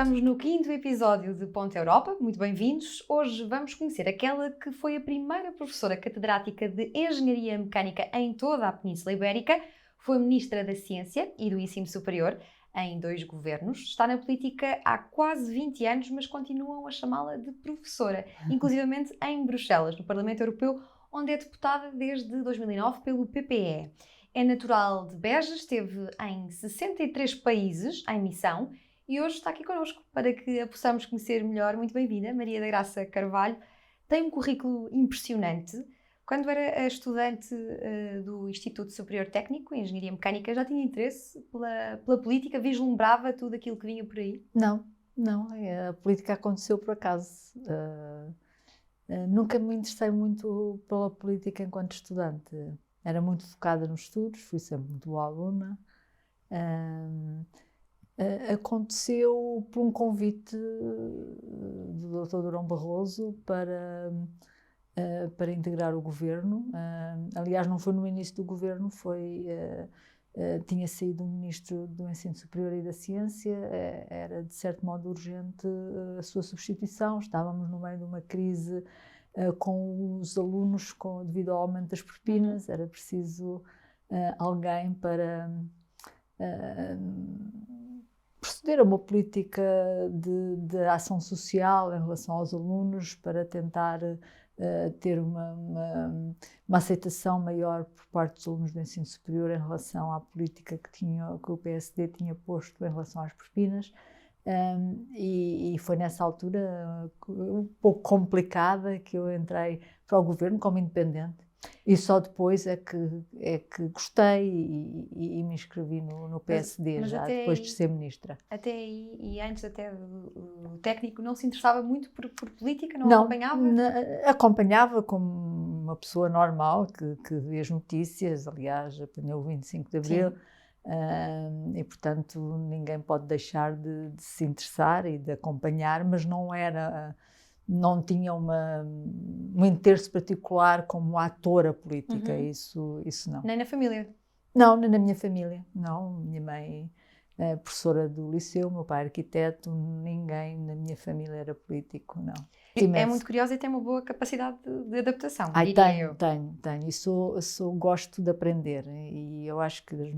estamos no 5º episódio de Ponte Europa, muito bem-vindos. Hoje vamos conhecer aquela que foi a primeira professora catedrática de Engenharia Mecânica em toda a Península Ibérica, foi Ministra da Ciência e do Ensino Superior em 2 governos, está na política há quase 20 anos, mas continuam a chamá-la de professora, inclusivamente em Bruxelas, no Parlamento Europeu, onde é deputada desde 2009 pelo PPE. É natural de Beja, esteve em 63 países em missão e hoje está aqui connosco para que a possamos conhecer melhor. Muito bem-vinda, Maria da Graça Carvalho. Tem um currículo impressionante. Quando era estudante do Instituto Superior Técnico em Engenharia Mecânica, já tinha interesse pela política? Vislumbrava tudo aquilo que vinha por aí? Não, a política aconteceu por acaso. Nunca me interessei muito pela política enquanto estudante. Era muito focada nos estudos, fui sempre muito boa aluna. Aconteceu por um convite do Dr. Durão Barroso para integrar o governo. Aliás, não foi no início do governo, tinha saído o Ministro do Ensino Superior e da Ciência, era de certo modo urgente a sua substituição, estávamos no meio de uma crise com os alunos devido ao aumento das propinas, era preciso alguém para proceder a uma política de ação social em relação aos alunos para tentar ter uma aceitação maior por parte dos alunos do ensino superior em relação à política que o PSD tinha posto em relação às propinas. E foi nessa altura um pouco complicada que eu entrei para o governo como independente. E só depois é que gostei e me inscrevi no PSD, mas já depois de ser ministra. Até aí, e antes até do técnico, não se interessava muito por política? Não acompanhava? Acompanhava como uma pessoa normal que vê as notícias, aliás, apanhou o 25 de Abril. E portanto ninguém pode deixar de se interessar e de acompanhar, mas não tinha um interesse particular como atora política, isso não. Nem na família? Não, nem na minha família, não. Minha mãe é professora do liceu, meu pai arquiteto, ninguém na minha família era político, não. É muito curiosa e tem uma boa capacidade de adaptação, diria eu. Tenho. E gosto de aprender e eu acho que das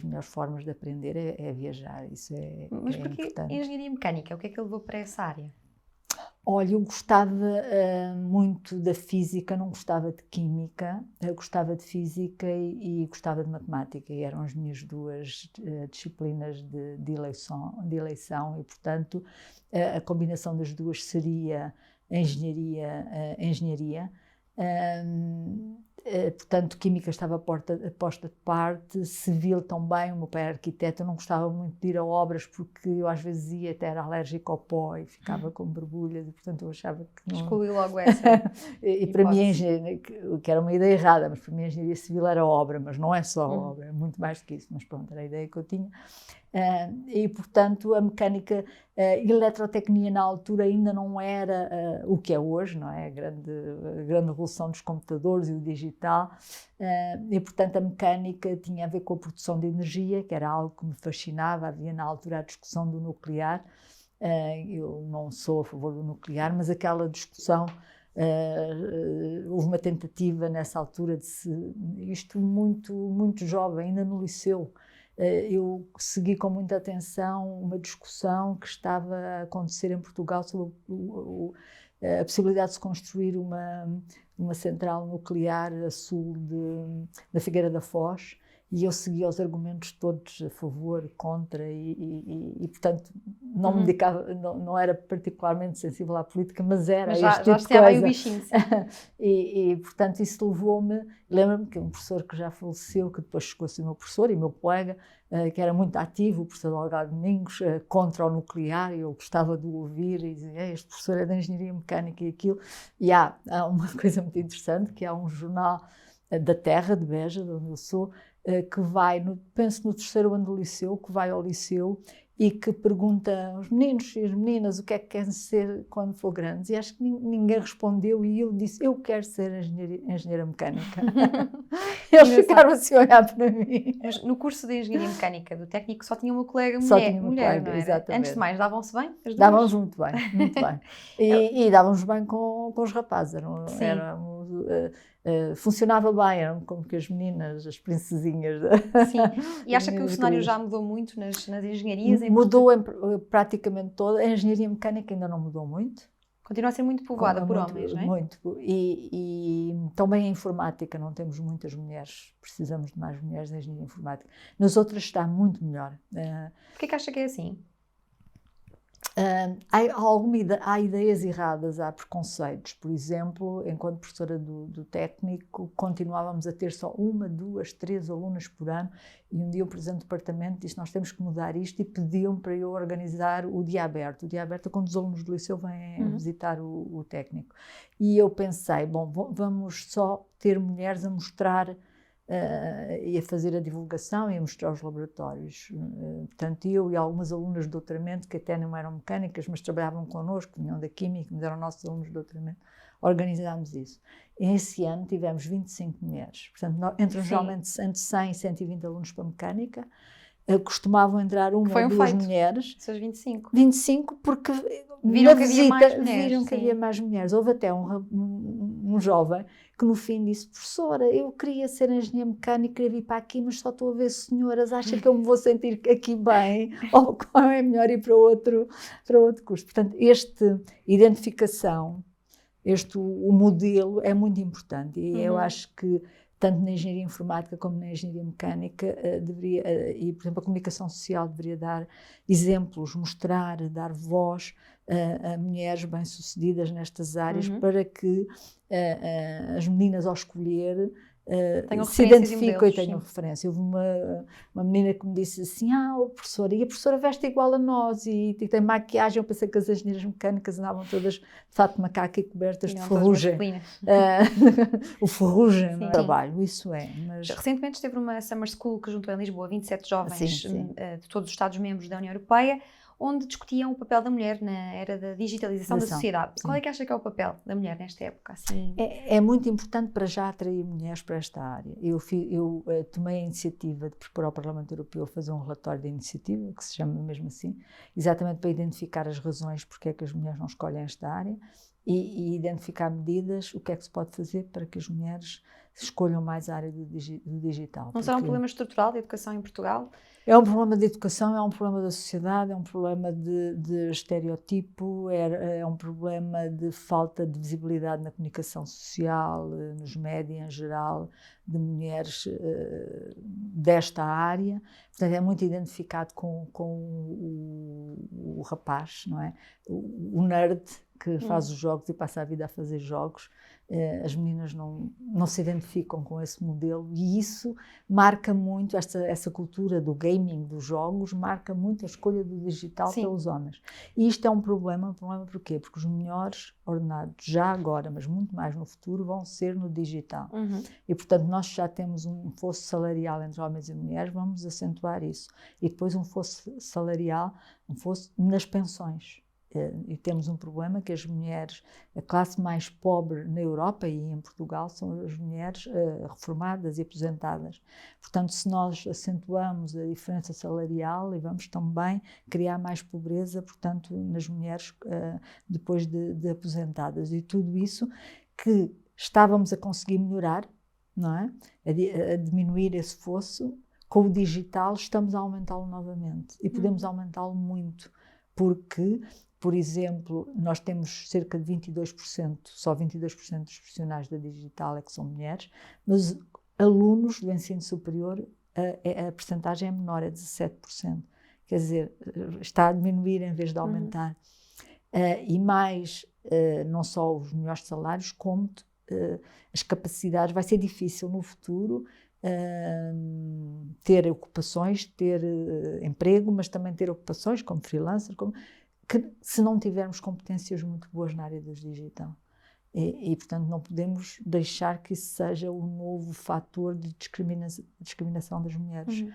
melhores formas de aprender é viajar, isso é Mas porquê importante. Engenharia Mecânica? O que é que ele levou para essa área? Olha, eu gostava muito da física, não gostava de química, eu gostava de física e gostava de matemática, e eram as minhas 2 disciplinas de eleição e, portanto, a combinação das 2 seria engenharia. Portanto, química estava posta de parte, civil também, o meu pai era arquiteto, eu não gostava muito de ir a obras porque eu às vezes ia, até era alérgico ao pó e ficava com borbulhas e portanto eu achava que não... Excluí logo essa E para mim, que era uma ideia errada, mas para mim a engenharia civil era obra, mas não é só obra, é muito mais do que isso, mas pronto, era a ideia que eu tinha. E portanto a mecânica, eletrotecnia na altura ainda não era o que é hoje, não é? A grande revolução dos computadores e o digital, e portanto a mecânica tinha a ver com a produção de energia, que era algo que me fascinava. Havia na altura a discussão do nuclear, eu não sou a favor do nuclear, mas aquela discussão, houve uma tentativa nessa altura isto muito jovem, ainda no liceu. Eu segui com muita atenção uma discussão que estava a acontecer em Portugal sobre a possibilidade de se construir uma central nuclear a sul da Figueira da Foz, e eu segui os argumentos todos a favor, contra, e portanto não me dedicava, não era particularmente sensível à política, mas era este tipo de coisa. Aí o bichinho, sim. E portanto isso levou-me, lembro-me que um professor que já faleceu, que depois chegou a ser meu professor e meu colega, que era muito ativo, o professor Delgado Domingos, contra o nuclear, e eu gostava de o ouvir e dizia, este professor é de Engenharia Mecânica e aquilo. E há uma coisa muito interessante, que há um jornal da terra, de Beja, de onde eu sou, que vai, penso no terceiro ano do liceu, que vai ao liceu e que pergunta aos meninos e as meninas o que é que querem ser quando for grandes. E acho que ninguém respondeu e eu disse, eu quero ser engenheira mecânica. Eles ficaram assim a olhar para mim. Mas no curso de Engenharia Mecânica do técnico só tinha uma colega Só tinha uma mulher, colega, não era? exatamente. Antes de mais, davam-se bem as duas? Dávamos muito bem, muito bem. E dávamos bem com os rapazes. Funcionava bem, eram como que as meninas, as princesinhas. Sim, e acha que o cenário já mudou muito nas engenharias? Mudou praticamente toda. A engenharia mecânica ainda não mudou muito. Continua a ser muito povoada por homens, não é? Muito. E também a informática, não temos muitas mulheres, precisamos de mais mulheres na engenharia informática. Nas outras está muito melhor. Porquê que acha que é assim? Há ideias erradas, há preconceitos. Por exemplo, enquanto professora do técnico, continuávamos a ter só 1, 2, 3 alunas por ano e um dia o presidente do departamento disse, nós temos que mudar isto e pediam para eu organizar o dia aberto. O dia aberto é quando os alunos do liceu vêm visitar o técnico. E eu pensei, bom, vamos só ter mulheres a mostrar e a fazer a divulgação e a mostrar os laboratórios. Portanto, eu e algumas alunas de doutoramento, que até não eram mecânicas, mas trabalhavam connosco, vinham da Química, mas eram nossos alunos de doutoramento, organizámos isso. E esse ano tivemos 25 mulheres. Portanto, entram geralmente entre 100 e 120 alunos para Mecânica. Costumavam entrar uma ou duas mulheres. Seus 25. 25 porque viram que havia mais mulheres. Viram que havia mais mulheres. Houve até um jovem que no fim disse, professora, eu queria ser engenheira mecânica, queria vir para aqui, mas só estou a ver senhoras, acha que eu me vou sentir aqui bem? Ou qual é melhor ir para outro curso? Portanto, esta identificação, o modelo é muito importante e eu acho que tanto na engenharia informática como na engenharia mecânica, e por exemplo a comunicação social deveria dar exemplos, mostrar, dar voz a mulheres bem-sucedidas nestas áreas para que as meninas ao escolher se identificam e tenham referência. Houve uma menina que me disse assim, professora, e a professora veste igual a nós e tem maquiagem. Eu pensei que as engenheiras mecânicas andavam todas de fato macaco e cobertas de ferrugem. O ferrugem no trabalho, isso é. Mas... Recentemente esteve numa Summer School que juntou em Lisboa 27 jovens de todos os Estados-membros da União Europeia, onde discutiam o papel da mulher na era da digitalização da sociedade. Sim. Qual é que acha que é o papel da mulher nesta época? Assim? É muito importante para já atrair mulheres para esta área. Eu tomei a iniciativa de propor ao Parlamento Europeu fazer um relatório de iniciativa, que se chama mesmo assim, exatamente para identificar as razões porque é que as mulheres não escolhem esta área e identificar medidas, o que é que se pode fazer para que as mulheres escolham mais a área do digital. Não será um problema estrutural de educação em Portugal? É um problema de educação, é um problema da sociedade, é um problema de estereotipo, é um problema de falta de visibilidade na comunicação social, nos médias em geral, de mulheres desta área. Portanto, é muito identificado com o rapaz, não é? O nerd que faz os jogos e passa a vida a fazer jogos. As meninas não se identificam com esse modelo e isso marca muito, essa cultura do gaming, dos jogos, marca muito a escolha do digital pelos homens. E isto é um problema porquê? Porque os melhores ordenados, já agora, mas muito mais no futuro, vão ser no digital. E, portanto, nós já temos um fosso salarial entre homens e mulheres, vamos acentuar isso. E depois um fosso salarial, um fosso nas pensões. E temos um problema que as mulheres, a classe mais pobre na Europa e em Portugal são as mulheres reformadas e aposentadas. Portanto, se nós acentuamos a diferença salarial e vamos também criar mais pobreza, portanto, nas mulheres depois de aposentadas. E tudo isso que estávamos a conseguir melhorar, não é? A diminuir esse fosso, com o digital estamos a aumentá-lo novamente e podemos aumentá-lo muito, porque... Por exemplo, nós temos cerca de 22%, só 22% dos profissionais da digital é que são mulheres, mas alunos do ensino superior, a percentagem é menor, é 17%. Quer dizer, está a diminuir em vez de aumentar. E mais, não só os melhores salários, como as capacidades. Vai ser difícil no futuro ter ocupações, ter emprego, mas também ter ocupações como freelancer, que se não tivermos competências muito boas na área do digital. Portanto, não podemos deixar que isso seja o novo fator de discriminação das mulheres.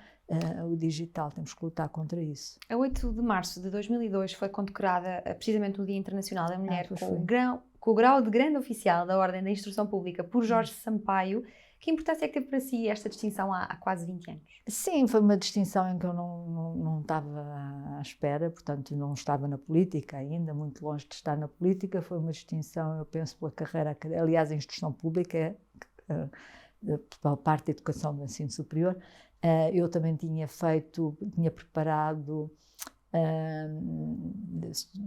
O digital, temos que lutar contra isso. A 8 de março de 2002 foi condecorada precisamente o Dia Internacional da Mulher com o grau de grande oficial da Ordem da Instrução Pública por Jorge Sampaio. Que importância é que teve para si esta distinção há quase 20 anos? Sim, foi uma distinção em que eu não estava à espera, portanto não estava na política ainda, muito longe de estar na política. Foi uma distinção, eu penso, pela carreira, aliás, a instrução pública, pela parte da educação do ensino superior. Eu também tinha preparado,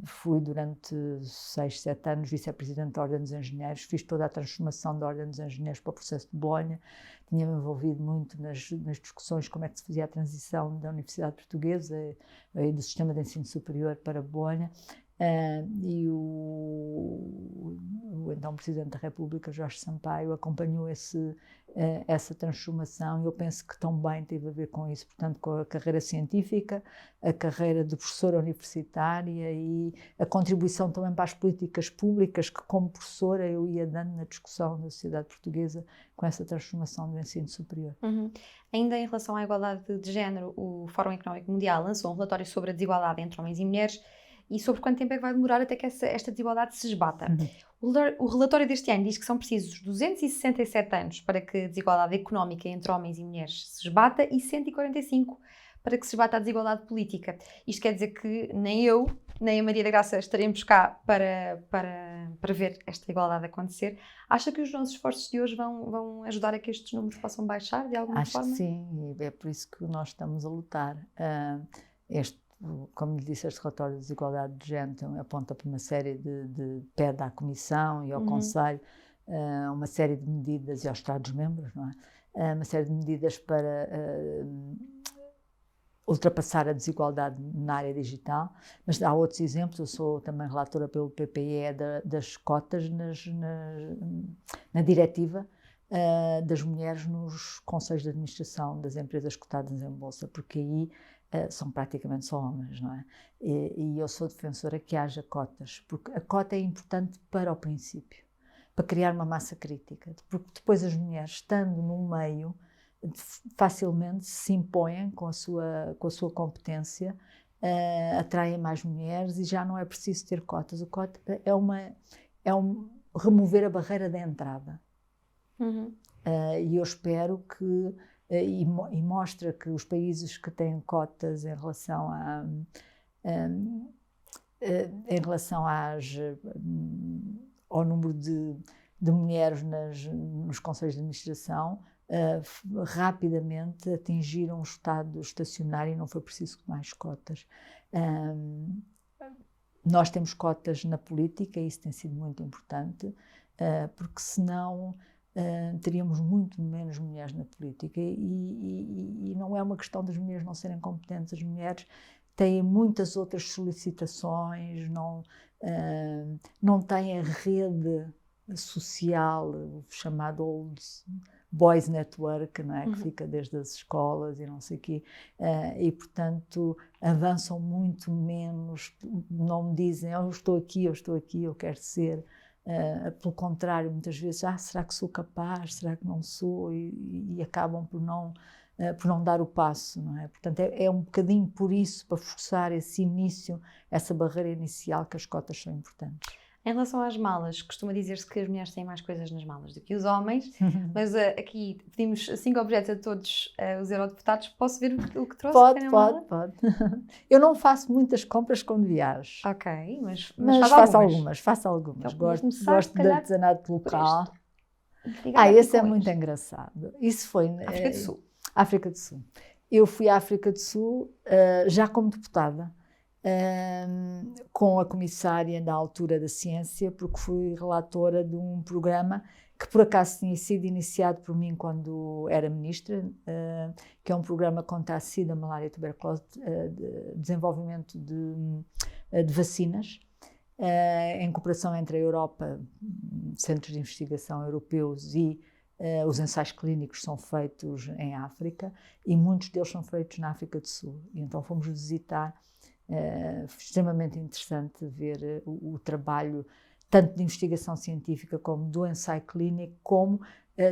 fui durante 6, 7 anos vice-presidente da Ordem dos Engenheiros, fiz toda a transformação da Ordem dos Engenheiros para o processo de Bolonha, tinha-me envolvido muito nas discussões como é que se fazia a transição da Universidade Portuguesa e do sistema de ensino superior para Bolonha. E o então Presidente da República, Jorge Sampaio, acompanhou essa transformação e eu penso que também teve a ver com isso, portanto, com a carreira científica, a carreira de professora universitária e a contribuição também para as políticas públicas que, como professora, eu ia dando na discussão da sociedade portuguesa com essa transformação do ensino superior. Ainda em relação à igualdade de género, o Fórum Económico Mundial lançou um relatório sobre a desigualdade entre homens e mulheres e sobre quanto tempo é que vai demorar até que esta desigualdade se esbata. O relatório deste ano diz que são precisos 267 anos para que a desigualdade económica entre homens e mulheres se esbata e 145 para que se esbata a desigualdade política. Isto quer dizer que nem eu, nem a Maria da Graça estaremos cá para ver esta igualdade acontecer. Acha que os nossos esforços de hoje vão ajudar a que estes números possam baixar de alguma forma? Acho que sim, e é por isso que nós estamos a lutar. Como lhe disse, este relatório de desigualdade de género aponta para uma série pede à Comissão e ao Conselho uma série de medidas, e aos Estados-membros, não é? Uma série de medidas para ultrapassar a desigualdade na área digital, mas há outros exemplos. Eu sou também relatora pelo PPE das cotas na diretiva das mulheres nos conselhos de administração das empresas cotadas em bolsa, porque aí são praticamente só homens, não é? E eu sou defensora que haja cotas, porque a cota é importante para o princípio, para criar uma massa crítica, porque depois as mulheres, estando no meio, facilmente se impõem com a sua competência, atraem mais mulheres e já não é preciso ter cotas. O cota é remover a barreira da entrada. E eu espero que e mostra que os países que têm cotas em relação ao número de mulheres nos conselhos de administração, rapidamente atingiram o estado estacionário e não foi preciso mais cotas. Nós temos cotas na política e isso tem sido muito importante, porque senão teríamos muito menos mulheres na política e não é uma questão das mulheres não serem competentes. As mulheres têm muitas outras solicitações, não têm a rede social, o chamado Old Boys Network, não é? Que fica desde as escolas e não sei o quê, e portanto avançam muito menos, não me dizem eu estou aqui, eu quero ser. Pelo contrário, muitas vezes, será que sou capaz, será que não sou, e acabam por não dar o passo, não é? Portanto, é um bocadinho por isso, para forçar esse início, essa barreira inicial, que as cotas são importantes. Em relação às malas, costuma dizer-se que as mulheres têm mais coisas nas malas do que os homens, mas aqui pedimos 5 objetos a todos os eurodeputados. Posso ver o que trouxe? Pode. Eu não faço muitas compras quando viajo. Ok, mas faço algumas. Então, gosto de artesanato local. Esse é muito engraçado. Isso foi África do Sul. Eu fui à África do Sul já como deputada, com a comissária da altura da ciência, porque fui relatora de um programa que por acaso tinha sido iniciado por mim quando era ministra, que é um programa contra a SIDA, malária e tuberculose, de desenvolvimento de vacinas, em cooperação entre a Europa, centros de investigação europeus e os ensaios clínicos são feitos em África e muitos deles são feitos na África do Sul. E então fomos visitar. Extremamente interessante ver o trabalho tanto de investigação científica como do ensaio clínico, como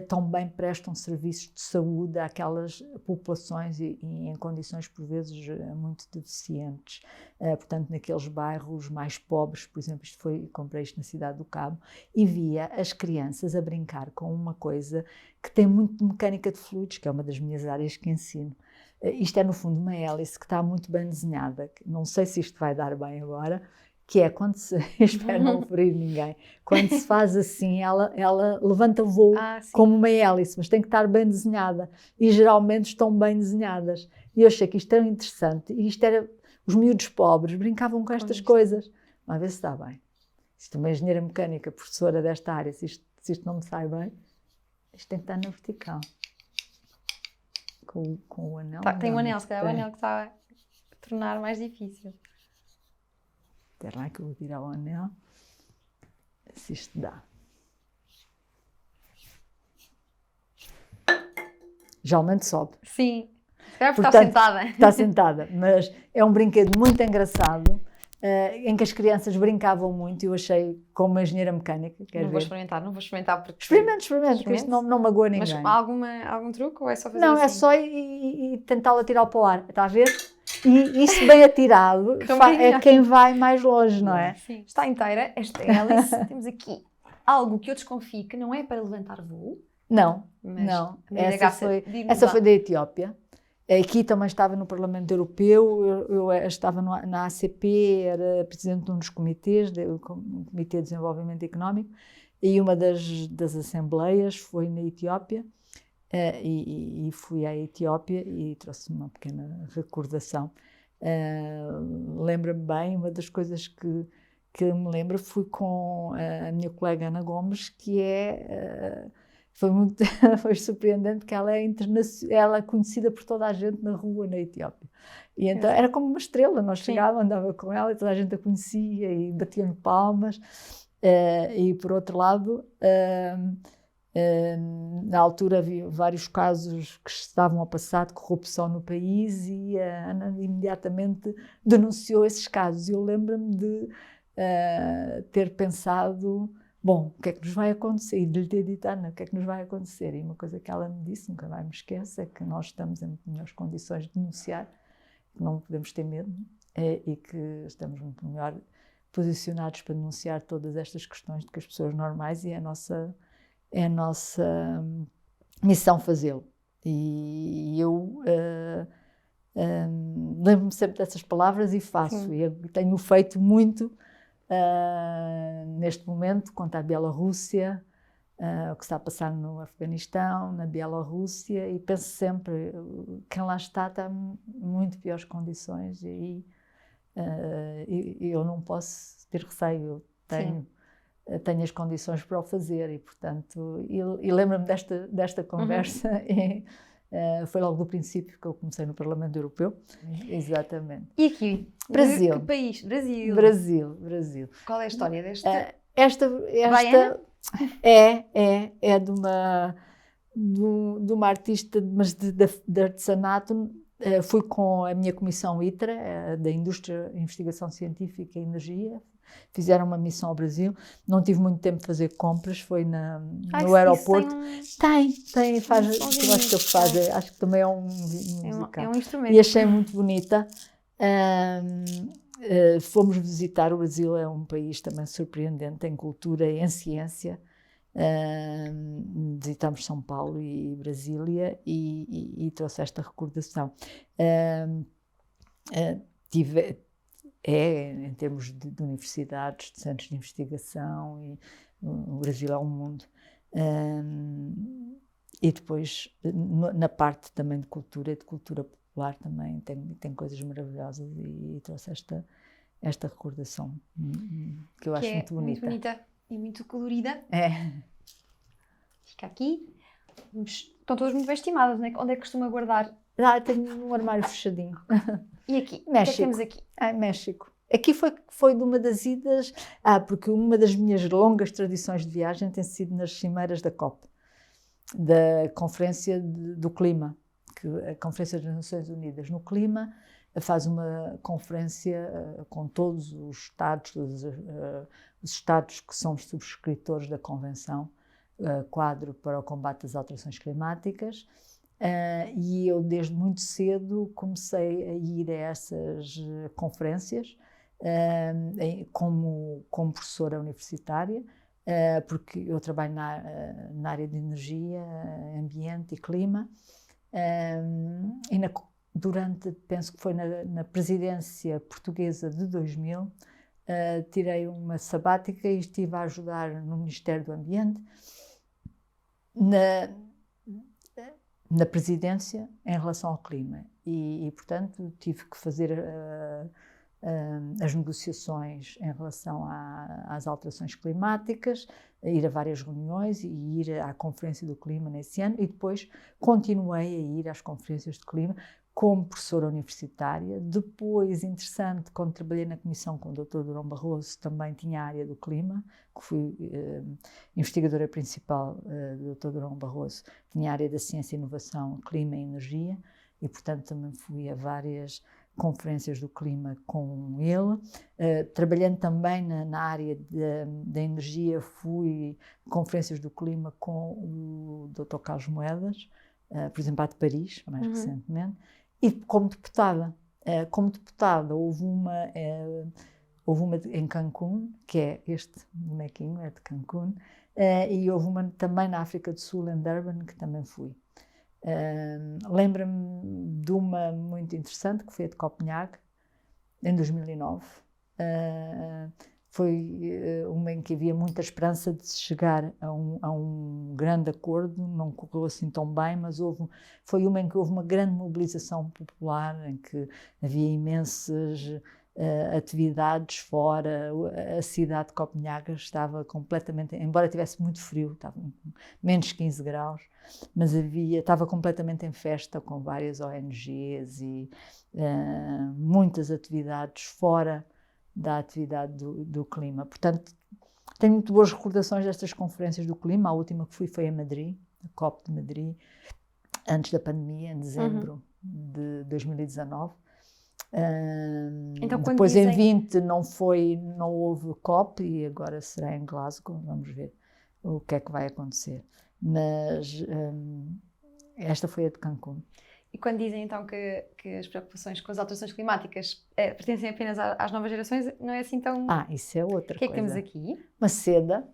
também prestam serviços de saúde àquelas populações e em condições, por vezes, muito deficientes. Portanto, naqueles bairros mais pobres, por exemplo, comprei isto na Cidade do Cabo, e via as crianças a brincar com uma coisa que tem muito de mecânica de fluidos, que é uma das minhas áreas que ensino. Isto é, no fundo, uma hélice que está muito bem desenhada. Não sei se isto vai dar bem agora, que é quando se, espero não ferir ninguém, quando se faz assim, ela levanta voo como uma hélice, mas tem que estar bem desenhada, e geralmente estão bem desenhadas. E eu achei que isto era interessante, e isto era, os miúdos pobres brincavam com estas coisas. Vamos ver se está bem. Isto é uma engenheira mecânica, professora desta área, se isto não me sai bem, isto tem que estar na vertical. Com o anel. Tem um anel, se calhar é o anel que está a tornar mais difícil. Espera lá que eu vou tirar o anel, se isto dá. Geralmente sobe. Sim, se calhar porque está sentada. Está sentada, mas é um brinquedo muito engraçado, em que as crianças brincavam muito, e eu achei, como engenheira mecânica, não vou experimentar porque... Experimento, porque isto não magoa ninguém. Mas há algum truque ou é só fazer não, assim? É só e tentá-lo atirar para o ar, está a ver? E isso bem atirado é quem vai mais longe, não é? Sim. Está inteira esta hélice. Temos aqui algo que eu desconfio que não é para levantar voo. Não. Essa foi da Etiópia. Aqui também estava no Parlamento Europeu, eu estava na ACP, era presidente de um dos comitês, o Comitê de Desenvolvimento Económico, e uma das assembleias foi na Etiópia. E fui à Etiópia e trouxe uma pequena recordação. Lembra-me bem, uma das coisas que me lembro, fui com a minha colega Ana Gomes, que foi surpreendente, porque ela é conhecida por toda a gente na rua na Etiópia. E então era como uma estrela, nós chegávamos, andava com ela e toda a gente a conhecia e batiam-lhe palmas. E por outro lado, na altura havia vários casos que estavam a passar de corrupção no país, e a Ana imediatamente denunciou esses casos. Eu lembro-me de ter pensado, bom, o que é que nos vai acontecer? E de lhe ter dito, Ana, o que é que nos vai acontecer? E uma coisa que ela me disse, nunca mais me esqueço, é que nós estamos em melhores condições de denunciar, que não podemos ter medo, e que estamos muito melhor posicionados para denunciar todas estas questões do que as pessoas normais, e é a nossa missão fazê-lo. E eu lembro-me sempre dessas palavras e faço. Sim. E eu tenho feito muito neste momento quanto à Bielorrússia, o que está a passar no Afeganistão, na Bielorrússia, e penso sempre, quem lá está muito piores condições, e eu não posso ter receio, eu tenho as condições para o fazer, e portanto, e lembro-me desta conversa, e foi logo do princípio que eu comecei no Parlamento Europeu. Exatamente. E aqui? Brasil. Que país? Brasil. Qual é a história desta? Esta é de uma artista, mas de artesanato. Fui com a minha comissão ITRA, da Indústria, Investigação Científica e Energia. Fizeram uma missão ao Brasil. Não tive muito tempo de fazer compras, foi no aeroporto. Tem, faz, eu acho que ele faz, acho que também é um musical. É um instrumento. E achei muito bonita. Fomos visitar o Brasil, é um país também surpreendente em cultura e em ciência. Visitamos São Paulo e Brasília, e trouxe esta recordação. Em termos de universidades, de centros de investigação, e o Brasil é um mundo. E depois, na parte também de cultura popular, também tem coisas maravilhosas, e trouxe esta recordação, que eu acho muito bonita. Muito bonita e muito colorida. Fica aqui. Estão todas muito bem estimadas, não é? Onde é que costuma guardar? Tenho um armário fechadinho. E aqui? México. O que é que temos aqui? México. Aqui foi de uma das idas, porque uma das minhas longas tradições de viagem tem sido nas cimeiras da COP, da Conferência do Clima, a Conferência das Nações Unidas no Clima faz uma conferência com todos os Estados, os Estados que são subscritores da Convenção Quadro para o Combate às Alterações Climáticas, e eu desde muito cedo comecei a ir a essas conferências como professora universitária, porque eu trabalho na área de energia, ambiente e clima, e penso que foi na presidência portuguesa de 2000, tirei uma sabática e estive a ajudar no Ministério do Ambiente na presidência em relação ao clima e portanto, tive que fazer as negociações em relação às alterações climáticas, ir a várias reuniões e ir à Conferência do Clima nesse ano, e depois continuei a ir às conferências de clima como professora universitária. Depois, interessante, quando trabalhei na comissão com o Dr. Durão Barroso, também tinha a área do clima, que fui investigadora principal do Dr. Durão Barroso, tinha a área da ciência e inovação, clima e energia, e portanto também fui a várias conferências do clima com ele. Trabalhando também na área da energia, fui a conferências do clima com o Dr. Carlos Moedas, por exemplo, a de Paris, mais recentemente, e como deputada. Houve uma em Cancún, que é este bonequinho, é de Cancún, e houve uma também na África do Sul, em Durban, que também fui. Lembro-me de uma muito interessante, que foi a de Copenhague, em 2009. Foi uma em que havia muita esperança de se chegar a um grande acordo. Não correu assim tão bem, mas foi uma em que houve uma grande mobilização popular, em que havia imensas atividades fora. A cidade de Copenhague estava completamente, embora tivesse muito frio, estava menos 15 graus, mas estava completamente em festa, com várias ONGs e muitas atividades fora da atividade do clima. Portanto, tenho muito boas recordações destas conferências do clima. A última que fui foi a Madrid, a COP de Madrid, antes da pandemia, em dezembro de 2019. Então, depois em 20 não houve COP, e agora será em Glasgow. Vamos ver o que é que vai acontecer. Mas esta foi a de Cancún. E quando dizem então que as preocupações com as alterações climáticas pertencem apenas às novas gerações, não é assim tão... Isso é outra coisa. O que é que temos aqui? Uma seda.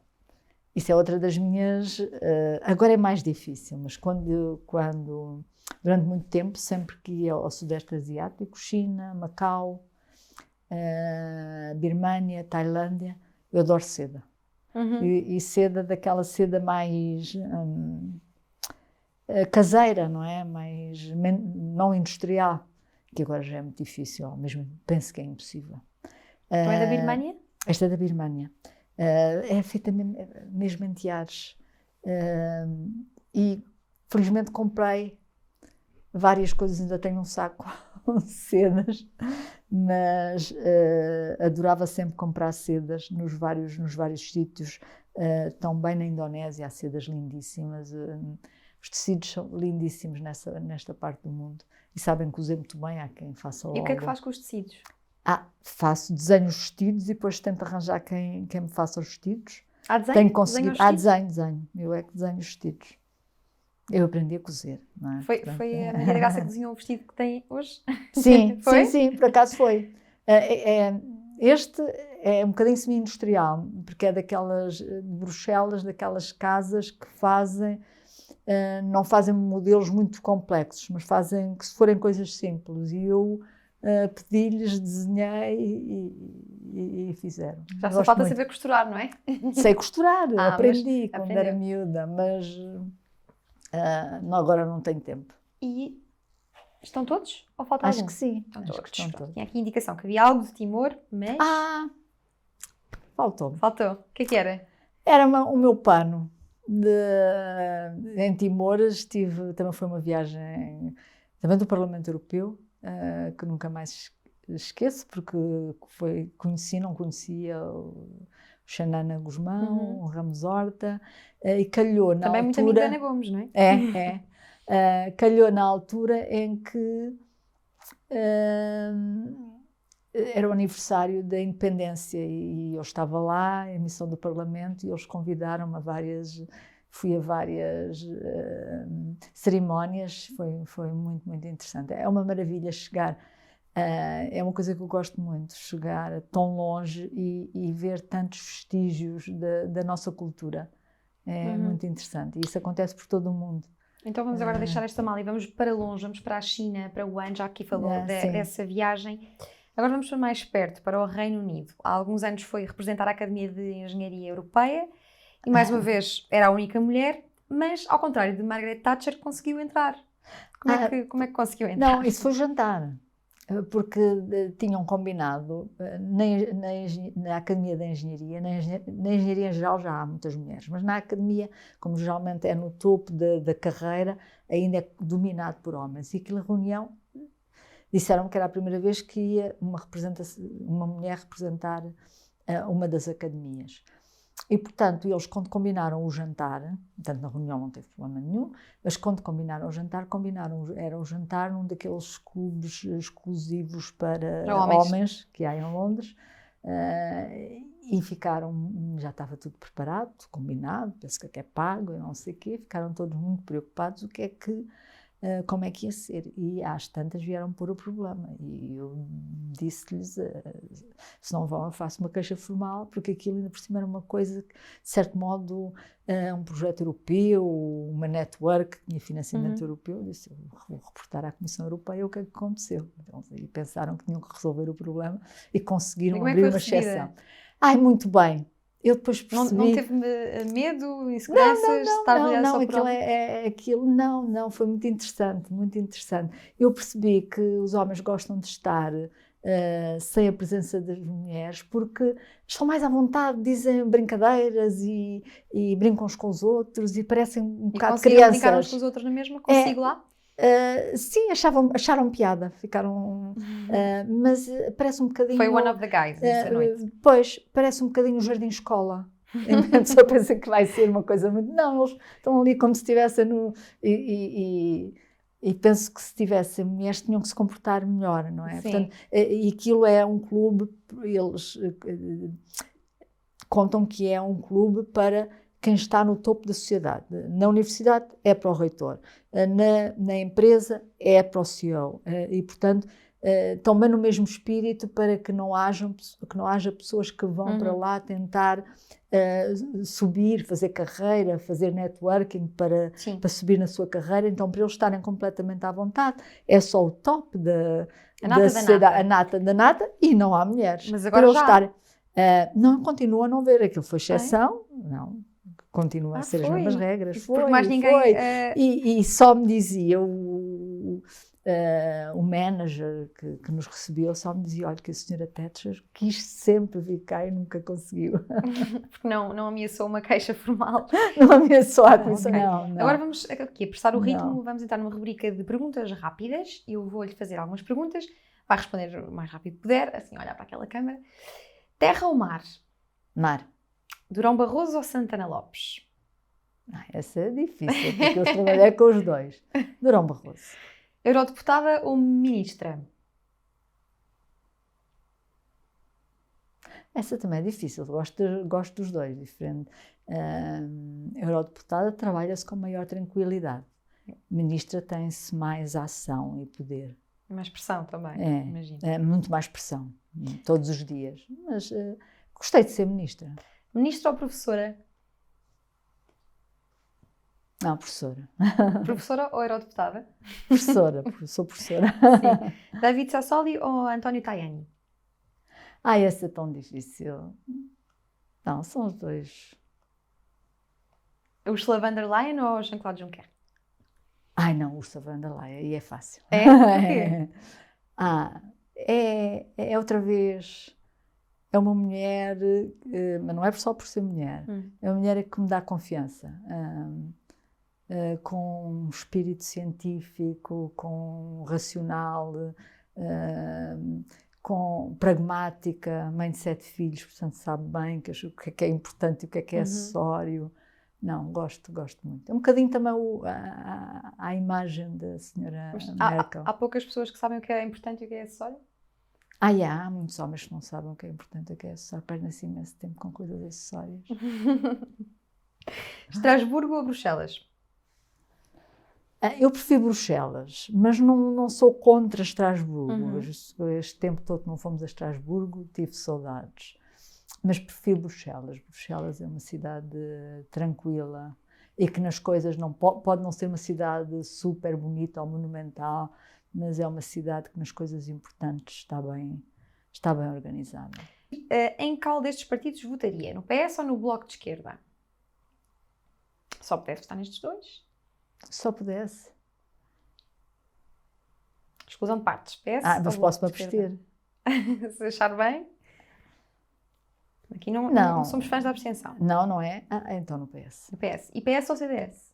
Isso é outra das minhas... agora é mais difícil, mas quando durante muito tempo, sempre que ia ao Sudeste Asiático, China, Macau, Birmânia, Tailândia, eu adoro seda. E seda, daquela seda mais caseira, não é? Não industrial, que agora já é muito difícil, mesmo penso que é impossível. Então é da Birmânia? Esta é da Birmânia. É feita mesmo em teares. E felizmente comprei várias coisas, ainda tenho um saco com sedas, mas adorava sempre comprar sedas nos vários sítios. Também na Indonésia há sedas lindíssimas. Os tecidos são lindíssimos nesta parte do mundo. E sabem cozer muito bem, há quem faça logo. E o que é que faz com os tecidos? Desenho os vestidos e depois tento arranjar quem me faça os vestidos. Há desenho? Tenho conseguido. Desenho. Eu é que desenho os vestidos. Eu aprendi a cozer, não é? Foi a Maria da Graça que desenhou o vestido que tem hoje? Sim, sim, por acaso foi. Este é um bocadinho semi-industrial, porque é daquelas de Bruxelas, daquelas casas que não fazem modelos muito complexos, mas fazem que se forem coisas simples. E eu pedi-lhes, desenhei e fizeram. Já só falta saber costurar, não é? Sei costurar, aprendi quando era miúda, mas agora não tenho tempo. E estão todos? Ou falta algum? Acho que sim. Estão todos. Tinha aqui a indicação que havia algo de Timor, mas... Faltou. O que é que era? Era o meu pano. Em Timor também foi uma viagem também do Parlamento Europeu, que nunca mais esqueço, porque não conhecia o Xanana Guzmão, o Ramos Horta, e calhou na também altura... muito amiga da Ana Gomes, não é? Calhou na altura em que era o aniversário da independência e eu estava lá, a emissão do Parlamento, e eles convidaram-me fui a várias cerimónias, foi muito, muito interessante. É uma maravilha chegar, é uma coisa que eu gosto muito, chegar tão longe e ver tantos vestígios da nossa cultura. É muito interessante e isso acontece por todo o mundo. Então vamos agora deixar esta mala e vamos para longe, vamos para a China, para Wuhan, já aqui falou dessa viagem. Agora vamos para mais perto, para o Reino Unido. Há alguns anos foi representar a Academia de Engenharia Europeia e mais uma vez era a única mulher, mas ao contrário de Margaret Thatcher conseguiu entrar. Como é que conseguiu entrar? Não, isso foi jantar, porque tinham combinado, na Academia da Engenharia, na Engenharia em geral já há muitas mulheres, mas na Academia, como geralmente é no topo da carreira, ainda é dominado por homens. E aquela reunião, disseram que era a primeira vez que ia uma mulher representar uma das academias. E, portanto, eles quando combinaram o jantar, portanto na reunião não teve problema nenhum, mas quando combinaram o jantar, era o jantar num daqueles clubes exclusivos para homens que há em Londres, e já estava tudo preparado, combinado, penso que é pago e não sei o quê, ficaram todos muito preocupados como é que ia ser, e às tantas vieram pôr o problema, e eu disse-lhes, se não vão eu faço uma queixa formal, porque aquilo ainda por cima era uma coisa que, de certo modo, um projeto europeu, uma network que tinha financiamento europeu. Eu disse, eu vou reportar à Comissão Europeia o que é que aconteceu. Então, e pensaram que tinham que resolver o problema e conseguiram abrir uma exceção. Muito bem. Eu depois percebi... Não teve medo, inseguranças? Não, foi muito interessante, muito interessante. Eu percebi que os homens gostam de estar sem a presença das mulheres porque estão mais à vontade, dizem brincadeiras e brincam uns com os outros e parecem um bocado crianças. E brincar uns com os outros na mesma, consigo lá? Sim, acharam piada, ficaram, mas parece um bocadinho... Foi one of the guys nessa noite. Pois, parece um bocadinho o jardim-escola. A pessoa pensa que vai ser uma coisa muito... Não, eles estão ali como se estivessem no... E penso que se tivessem mulheres tinham que se comportar melhor, não é? Sim. Portanto, e aquilo é um clube, eles contam que é um clube para quem está no topo da sociedade. Na universidade é para o reitor, na empresa é para o CEO, e portanto também no mesmo espírito para que não haja pessoas que vão para lá tentar subir, fazer carreira, fazer networking para subir na sua carreira. Então, para eles estarem completamente à vontade, é só o top da sociedade, a nata da nata, e não há mulheres. Mas agora já... não, continua a não ver, aquilo foi exceção, não. Continua a ser as mesmas regras. Porque mais ninguém... E só me dizia o manager que nos recebeu, só me dizia, olha, que a senhora Thatcher quis sempre vir cá e nunca conseguiu. Porque não ameaçou uma queixa formal. Não ameaçou a comissão, não. Agora vamos aqui apressar o ritmo, vamos entrar numa rubrica de perguntas rápidas. Eu vou-lhe fazer algumas perguntas, vai responder o mais rápido que puder, assim, olhar para aquela câmara. Terra ou mar? Mar. Durão Barroso ou Santana Lopes? Essa é difícil, porque eu trabalhei com os dois. Durão Barroso. Eurodeputada ou ministra? Essa também é difícil, gosto dos dois, diferente. Eurodeputada trabalha-se com maior tranquilidade. Ministra tem-se mais ação e poder. Mais pressão também, imagino. É muito mais pressão, todos os dias. Mas gostei de ser ministra. Ministra ou professora? Não, professora. Professora ou eurodeputada? Professora, sou professora. Sim. David Sassoli ou António Tajani? Essa é tão difícil. Não, são os dois. Ursula von der Leyen ou Jean-Claude Juncker? Não, Ursula von der Leyen, aí é fácil. É? É outra vez... É uma mulher, mas não é só por ser mulher, é uma mulher que me dá confiança, com um espírito científico, com racional, com pragmática, mãe de 7 filhos, portanto sabe bem o que é importante e o que é acessório. Não, gosto muito. É um bocadinho também a imagem da senhora Merkel. Há poucas pessoas que sabem o que é importante e o que é acessório? Há muitos homens que não sabem o que é importante, o que é acessório, perdem-se imenso tempo com coisas acessórias. Estrasburgo ou Bruxelas? Eu prefiro Bruxelas, mas não sou contra Estrasburgo. Este tempo todo que não fomos a Estrasburgo, tive saudades. Mas prefiro Bruxelas. Bruxelas é uma cidade tranquila e que nas coisas pode não ser uma cidade super bonita ou monumental, mas é uma cidade que nas coisas importantes está bem organizada. Em qual destes partidos votaria? No PS ou no Bloco de Esquerda? Só pudesse estar nestes dois? Só pudesse. Exclusão de partes. PS mas ou posso-me Bloco de Esquerda? abster. Se achar bem. Aqui não somos fãs da abstenção. Não é? Então no PS. No PS. E PS ou CDS?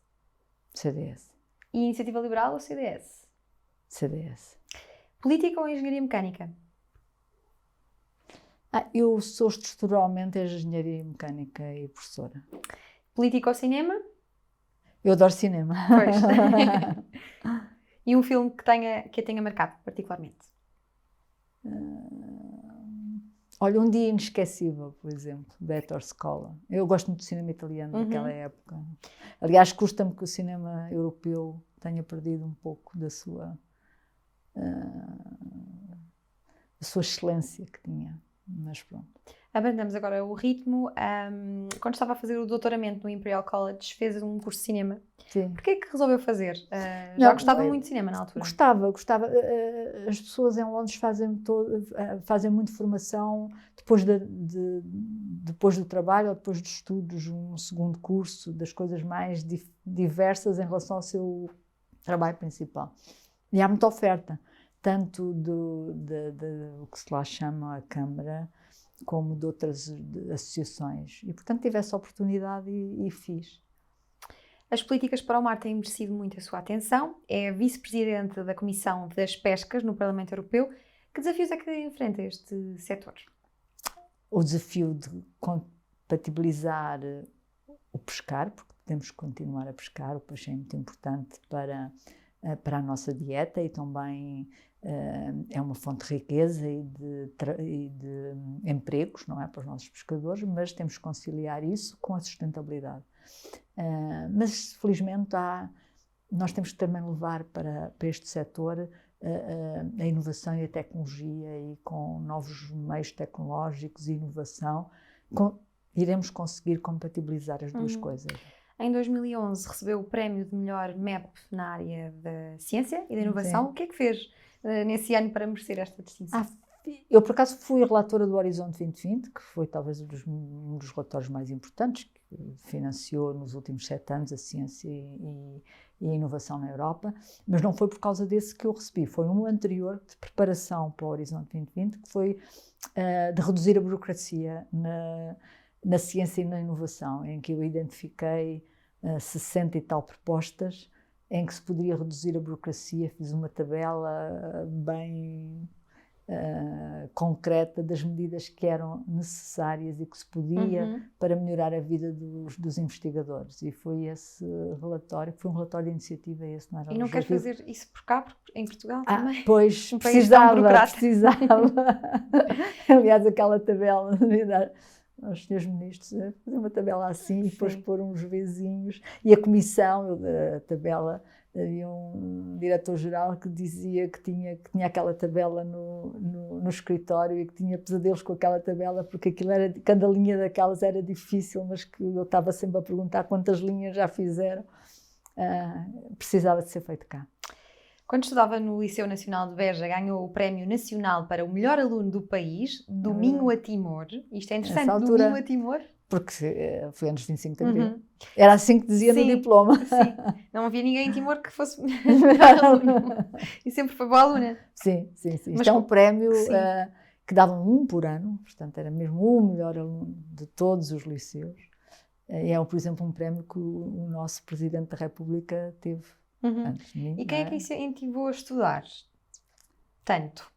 CDS. E Iniciativa Liberal ou CDS? CDS. Política ou Engenharia Mecânica? Eu sou estruturalmente engenharia mecânica e professora. Política ou cinema? Eu adoro cinema. Pois. E um filme que a tenha marcado particularmente? Olha, Um Dia Inesquecível, por exemplo, de Ettore Scola. Eu gosto muito do cinema italiano daquela época. Aliás, custa-me que o cinema europeu tenha perdido um pouco da sua excelência que tinha. Mas pronto. Abrandamos agora o ritmo. Quando estava a fazer o doutoramento no Imperial College, fez um curso de cinema. Sim. Porquê é que resolveu fazer? Já gostava muito de cinema na altura? Gostava. As pessoas em Londres fazem muito formação depois do trabalho ou depois dos estudos, um segundo curso, das coisas mais diversas em relação ao seu trabalho principal. E há muita oferta, tanto do que se lá chama a Câmara, como de outras associações. E, portanto, tive essa oportunidade e fiz. As políticas para o mar têm merecido muito a sua atenção. É vice-presidente da Comissão das Pescas no Parlamento Europeu. Que desafios é que enfrenta este setor? O desafio de compatibilizar o pescar, porque temos que continuar a pescar, o peixe é muito importante para a nossa dieta e também é uma fonte de riqueza e de empregos, não é, para os nossos pescadores, mas temos que conciliar isso com a sustentabilidade. Mas, felizmente, nós temos que também levar para este setor a inovação e a tecnologia, e com novos meios tecnológicos e inovação, iremos conseguir compatibilizar as duas coisas. Em 2011 recebeu o prémio de melhor MEP na área da ciência e da inovação. Sim. O que é que fez nesse ano para merecer esta distinção? Eu, por acaso, fui a relatora do Horizonte 2020, que foi talvez um dos relatórios mais importantes, que financiou nos últimos 7 anos a ciência e a inovação na Europa, mas não foi por causa desse que eu recebi, foi um anterior de preparação para o Horizonte 2020, que foi de reduzir a burocracia na ciência e na inovação, em que eu identifiquei 60 e tal propostas em que se poderia reduzir a burocracia. Fiz uma tabela bem concreta das medidas que eram necessárias e que se podia para melhorar a vida dos investigadores. E foi esse relatório, foi um relatório de iniciativa. Esse não era e não queres fazer isso por cá, em Portugal também? Pois, precisava. Aliás, aquela tabela devia dar aos senhores ministros, fazer uma tabela assim. Sim. E depois pôr uns vizinhos. E a comissão, a tabela, havia um diretor-geral que dizia que tinha aquela tabela no escritório e que tinha pesadelos com aquela tabela, porque cada linha daquelas era difícil, mas que eu estava sempre a perguntar quantas linhas já fizeram. Precisava de ser feito cá. Quando estudava no Liceu Nacional de Beja, ganhou o Prémio Nacional para o melhor aluno do país, do Minho a Timor. Isto é interessante, altura, do Minho a Timor. Porque foi antes de 25 de abril. Era assim que dizia no diploma. Sim, não havia ninguém em Timor que fosse melhor aluno. E sempre foi boa aluna. Sim. Isto é um prémio que davam um por ano, portanto era mesmo o melhor aluno de todos os liceus. E é, por exemplo, um prémio que o nosso Presidente da República teve. Antes de mim, e quem é que incentivou a estudar tanto?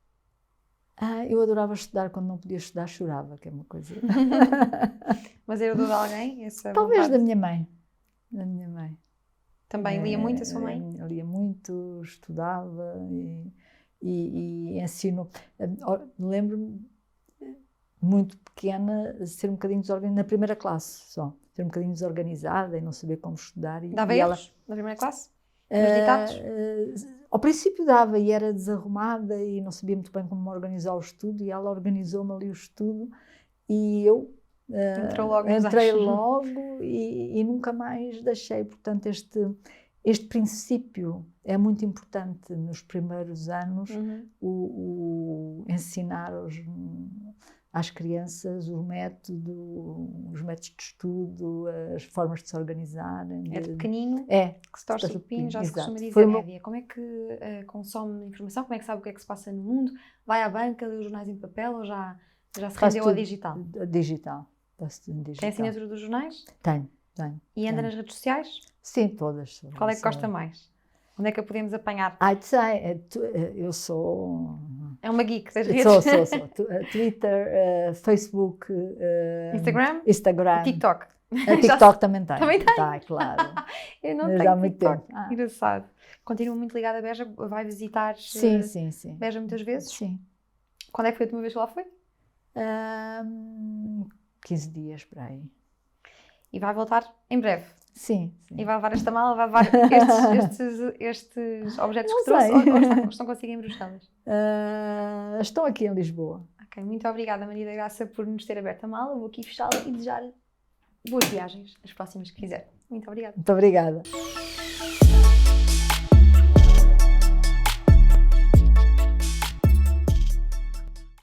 Eu adorava estudar. Quando não podia estudar, chorava, que é uma coisa. Mas era de alguém? Talvez vontade? Da minha mãe. Da minha mãe. Também lia muito a sua mãe? Lia muito, estudava e ensino. Lembro-me, muito pequena, de ser um bocadinho desorganizada, na primeira classe só, ser um bocadinho desorganizada e não saber como estudar. Dava e erros na primeira classe? Nos ditados? Ao princípio dava e era desarrumada e não sabia muito bem como organizar o estudo, e ela organizou-me ali o estudo e eu entrei logo e nunca mais deixei. Portanto, este princípio é muito importante nos primeiros anos, o ensinar às crianças os métodos de estudo, as formas de se organizarem. É de pequenino que se torce o pepino, já se costuma dizer. Média. Como é que consome informação? Como é que sabe o que é que se passa no mundo? Vai à banca, lê os jornais em papel ou já se rendeu ao digital? Digital. Tem assinatura dos jornais? Tenho. E anda nas redes sociais? Sim, todas. Qual é que gosta mais? Onde é que a podemos apanhar? Eu sou... É uma geek das redes. Sou. Twitter, Facebook, Instagram. TikTok. TikTok também tem. Também tem? Tá, claro. Eu não tenho já há muito TikTok. tempo. Engraçado. Continua muito ligada a Beja? Vai visitar sim. Beja muitas vezes? Sim. Quando é que foi a última vez que lá foi? 15 dias, por aí. E vai voltar em breve? Sim. E vai levar esta mala, vai levar estes objetos que trouxe ou estão consigo em Bruxelas? Estão aqui em Lisboa. Ok, muito obrigada, Maria da Graça, por nos ter aberto a mala. Vou aqui fechá-la e desejar boas viagens, as próximas que quiser. Muito obrigada. Muito obrigada.